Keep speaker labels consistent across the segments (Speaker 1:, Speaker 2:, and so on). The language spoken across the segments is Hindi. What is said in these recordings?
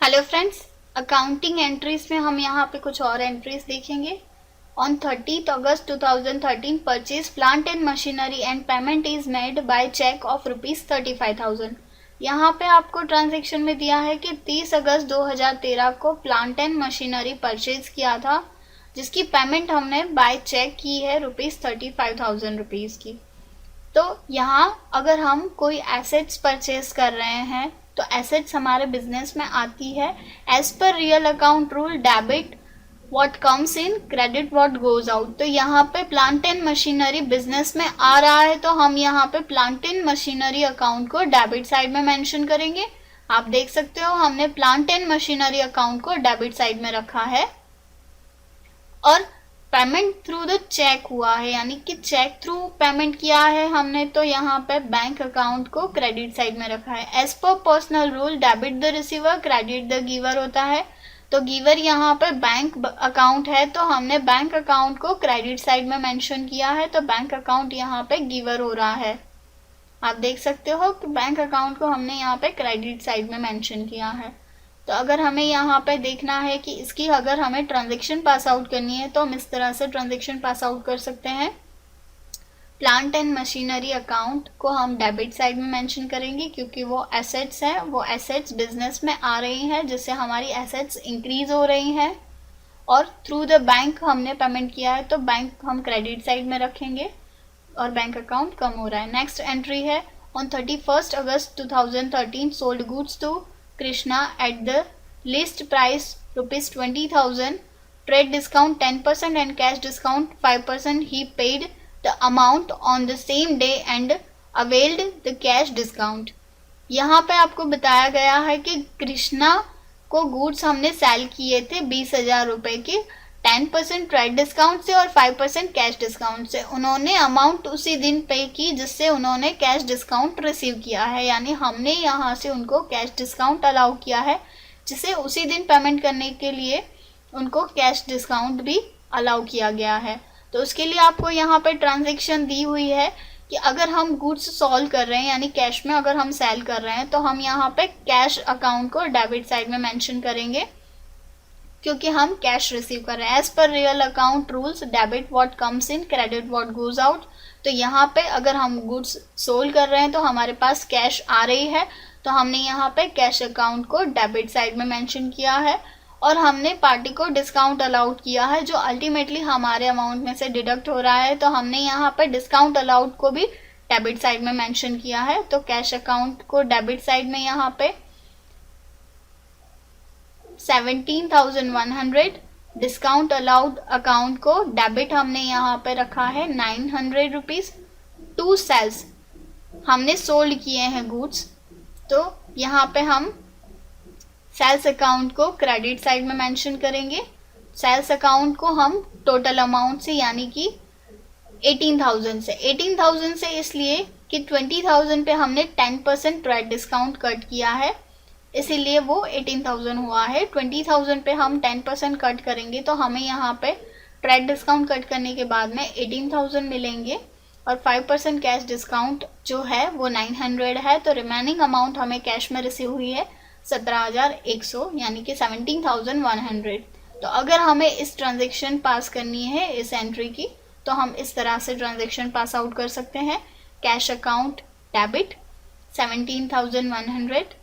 Speaker 1: हेलो फ्रेंड्स, अकाउंटिंग एंट्रीज में हम यहाँ पे कुछ और एंट्रीज देखेंगे। On 30th August 2013 purchase plant and machinery and payment is made by cheque of ₹35,000। यहाँ पे आपको ट्रांजेक्शन में दिया है कि 30 अगस्त 2013 को प्लांट एंड मशीनरी परचेज किया था, जिसकी पेमेंट हमने बाय चेक की है ₹35,000 की। तो यहाँ अगर हम कोई एसेट्स परचेज कर रहे हैं तो एसेट्स हमारे बिजनेस में आती है as per real account rule, debit what comes in, credit what goes out. तो यहाँ पे प्लांट एंड मशीनरी बिजनेस में आ रहा है तो हम यहाँ पे प्लांट एंड मशीनरी अकाउंट को डेबिट साइड में मेंशन करेंगे। आप देख सकते हो हमने प्लांट एंड मशीनरी अकाउंट को डेबिट साइड में रखा है। और पेमेंट थ्रू द चेक हुआ है, यानी कि चेक थ्रू पेमेंट किया है हमने, तो यहाँ पे बैंक अकाउंट को क्रेडिट साइड में रखा है। As per personal rule, debit the receiver, credit the giver होता है। तो गिवर यहाँ पे बैंक अकाउंट है तो हमने बैंक अकाउंट को क्रेडिट साइड में मेंशन किया है, तो बैंक अकाउंट यहाँ पे गिवर हो रहा है। आप देख सकते हो कि बैंक अकाउंट को हमने यहाँ पे क्रेडिट साइड में मेंशन किया है। तो अगर हमें यहाँ पे देखना है कि इसकी अगर हमें ट्रांजैक्शन पास आउट करनी है तो हम इस तरह से ट्रांजैक्शन पास आउट कर सकते हैं। प्लांट एंड मशीनरी अकाउंट को हम डेबिट साइड में मेंशन करेंगे क्योंकि वो एसेट्स हैं, वो एसेट्स बिजनेस में आ रही हैं जिससे हमारी एसेट्स इंक्रीज हो रही हैं। और थ्रू द बैंक हमने पेमेंट किया है तो बैंक हम क्रेडिट साइड में रखेंगे और बैंक अकाउंट कम हो रहा है। नेक्स्ट एंट्री है on 31st August 2013 sold goods to Krishna at the list price ₹20,000, trade discount 10% and cash discount 5%. He paid the amount on the same day and availed the cash discount. यहाँ पे आपको बताया गया है कि कृष्णा को गुड्स हमने सेल किए थे 20,000 रुपए के, 10% ट्रेड डिस्काउंट से और 5% कैश डिस्काउंट से। उन्होंने अमाउंट उसी दिन पे की जिससे उन्होंने कैश डिस्काउंट रिसीव किया है, यानी हमने यहाँ से उनको कैश डिस्काउंट अलाउ किया है जिसे उसी दिन पेमेंट करने के लिए उनको कैश डिस्काउंट भी अलाउ किया गया है। तो उसके लिए आपको यहाँ पे ट्रांजेक्शन दी हुई है कि अगर हम गुड्स सॉल्व कर रहे हैं यानी कैश में अगर हम सेल कर रहे हैं तो हम यहाँ पे कैश अकाउंट को डेबिट साइड में मेंशन करेंगे क्योंकि हम कैश रिसीव कर रहे हैं। As per real account rules, debit what comes in, credit what goes out. तो यहाँ पे अगर हम गुड्स सोल्ड कर रहे हैं तो हमारे पास कैश आ रही है तो हमने यहाँ पे कैश अकाउंट को डेबिट साइड में मेंशन किया है और हमने पार्टी को डिस्काउंट अलाउड किया है जो अल्टीमेटली हमारे अमाउंट में से डिडक्ट हो रहा है, तो हमने यहाँ पे डिस्काउंट अलाउड को भी डेबिट साइड में मेंशन किया है। तो कैश अकाउंट को डेबिट साइड में यहाँ पे 17,100, डिस्काउंट अलाउड अकाउंट को डेबिट हमने यहाँ पे रखा है 900 रुपीज। टू सेल्स हमने सोल्ड किए हैं गुड्स, तो यहाँ पे हम सेल्स अकाउंट को क्रेडिट साइड में मेंशन करेंगे। सेल्स अकाउंट को हम टोटल अमाउंट से यानी कि 18,000 से इसलिए कि 20,000 पे हमने 10% ट्रेड डिस्काउंट कट किया है इसीलिए वो 18,000 हुआ है। 20,000 पे हम 10% कट करेंगे तो हमें यहाँ पे ट्रेड डिस्काउंट कट करने के बाद में 18,000 मिलेंगे और 5% कैश डिस्काउंट जो है वो 900 है, तो रिमेनिंग अमाउंट हमें कैश में रिसीव हुई है 17,100 यानी कि 17,100। तो अगर हमें इस ट्रांजेक्शन पास करनी है इस एंट्री की तो हम इस तरह से ट्रांजेक्शन पास आउट कर सकते हैं। Cash account debit 17,100,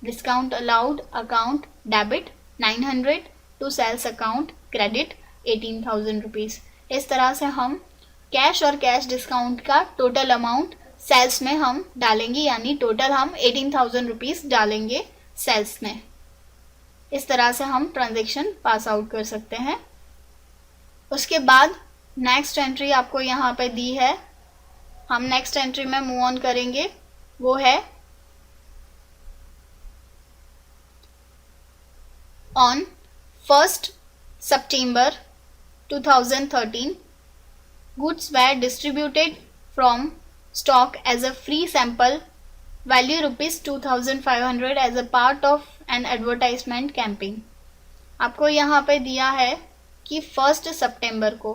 Speaker 1: discount allowed account debit 900 to sales account credit 18,000 rupees. इस तरह से हम कैश और कैश डिस्काउंट का टोटल अमाउंट सेल्स में हम डालेंगे, यानी टोटल हम 18,000 रुपीज डालेंगे सेल्स में। इस तरह से हम ट्रांजेक्शन पास आउट कर सकते हैं। उसके बाद नेक्स्ट एंट्री आपको यहाँ पे दी है, हम नेक्स्ट एंट्री में मूव ऑन करेंगे, वो है On 1st September 2013, goods were distributed from stock as a free sample value ₹2,500 as a part of an advertisement campaign. आपको यहाँ पे दिया है कि 1 सितंबर को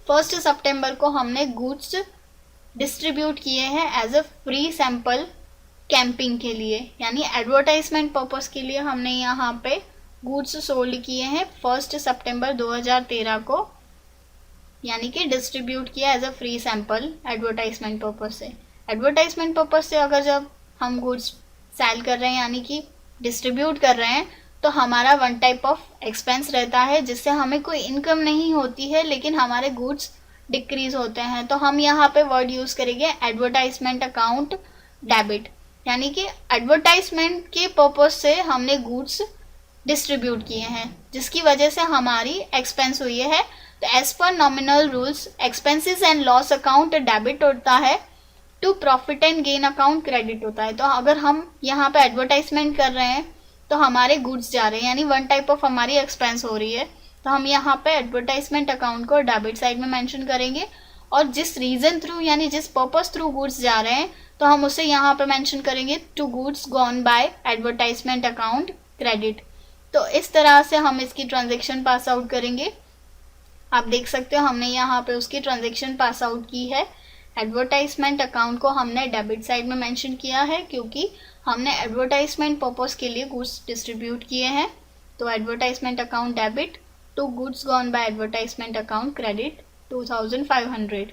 Speaker 1: 1 सितंबर को हमने गुड्स डिस्ट्रीब्यूट किए हैं as a free sample camping के लिए यानी एडवर्टाइजमेंट पर्पस के लिए हमने यहाँ पे गुड्स सोल्ड किए हैं 1 सितंबर 2013 को, यानी कि डिस्ट्रीब्यूट किया as a free sample advertisement purpose से। एडवर्टाइजमेंट पर्पस से अगर जब हम गुड्स सेल कर रहे हैं यानी कि डिस्ट्रीब्यूट कर रहे हैं तो हमारा वन टाइप ऑफ एक्सपेंस रहता है जिससे हमें कोई इनकम नहीं होती है लेकिन हमारे गुड्स डिक्रीज होते हैं। तो हम यहाँ पे वर्ड यूज करेंगे एडवर्टाइजमेंट अकाउंट डेबिट, यानी कि एडवर्टाइजमेंट के पर्पस से हमने गुड्स डिस्ट्रीब्यूट किए हैं जिसकी वजह से हमारी एक्सपेंस हुई है। तो as per nominal rules expenses and loss account debit होता है, to profit and gain account credit होता है। तो अगर हम यहाँ पे एडवर्टाइजमेंट कर रहे हैं तो हमारे गुड्स जा रहे हैं यानी वन टाइप ऑफ हमारी एक्सपेंस हो रही है, तो हम यहाँ पे एडवर्टाइजमेंट अकाउंट को डेबिट साइड में मेंशन करेंगे और जिस रीजन थ्रू यानी जिस पर्पस थ्रू गुड्स जा रहे हैं तो हम उसे यहाँ पे मेंशन करेंगे to goods gone by advertisement account credit. तो इस तरह से हम इसकी ट्रांजेक्शन पास आउट करेंगे। आप देख सकते हो हमने यहाँ पे उसकी ट्रांजेक्शन पास आउट की है। एडवर्टाइजमेंट अकाउंट को हमने डेबिट साइड में मेंशन किया है क्योंकि हमने एडवर्टाइजमेंट पर्पस के लिए गुड्स डिस्ट्रीब्यूट किए हैं। तो advertisement account debit to goods gone by advertisement account credit 2500।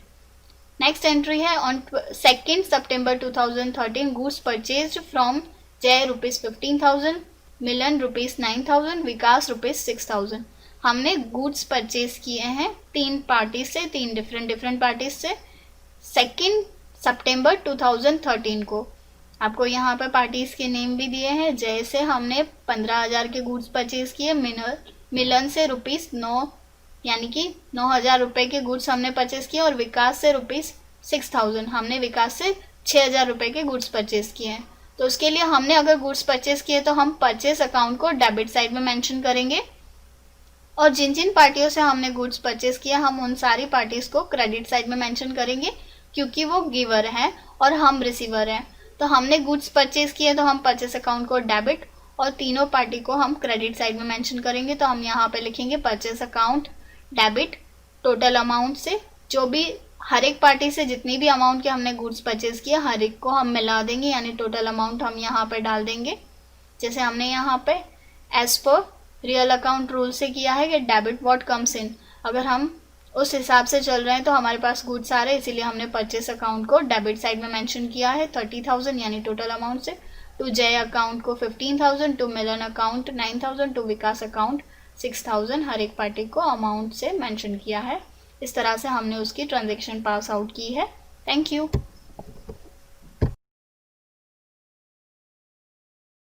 Speaker 1: Next entry है ऑन 2 सितंबर 2013 गुड्स परचेज्ड फ्रॉम जय ₹15,000, मिलन ₹9,000, विकास ₹6,000। हमने गुड्स परचेज किए हैं तीन पार्टीज से, तीन डिफरेंट पार्टीज से 2 सितंबर 2013 को। आपको यहाँ पे पार्टीज के नेम भी दिए हैं। जय से हमने 15,000 के गुड्स परचेज किए, मिलन से ₹9 यानी कि 9,000 रुपए के गुड्स हमने परचेज किए और विकास से ₹6,000 हमने विकास से 6,000 रुपए के गुड्स परचेज किए हैं। तो उसके लिए हमने अगर गुड्स परचेज किए तो हम परचेज अकाउंट को डेबिट साइड में मेंशन करेंगे और जिन जिन पार्टियों से हमने गुड्स परचेज किया हम उन सारी पार्टीज को क्रेडिट साइड में मेंशन करेंगे क्योंकि वो गिवर हैं और हम रिसीवर हैं। तो हमने गुड्स परचेज किए तो हम परचेज अकाउंट को डेबिट और तीनों पार्टी को हम क्रेडिट साइड में मेंशन करेंगे। तो हम यहाँ पे लिखेंगे purchase account debit total amount से, जो भी हर एक पार्टी से जितनी भी अमाउंट के हमने गुड्स परचेज किया हर एक को हम मिला देंगे यानी टोटल अमाउंट हम यहाँ पे डाल देंगे। जैसे हमने यहाँ पे as per real account rule से किया है कि डेबिट व्हाट कम्स इन, अगर हम उस हिसाब से चल रहे हैं तो हमारे पास गुड्स आ रहे हैं इसीलिए हमने परचेस अकाउंट को डेबिट साइड में मेंशन किया है 30,000 यानी टोटल अमाउंट से, टू जय अकाउंट को 15,000, to Milan account 9,000, to Vikas account 6,000 हर एक पार्टी को अमाउंट से मेंशन किया है। इस तरह से हमने उसकी ट्रांजेक्शन पास आउट की है। Thank you.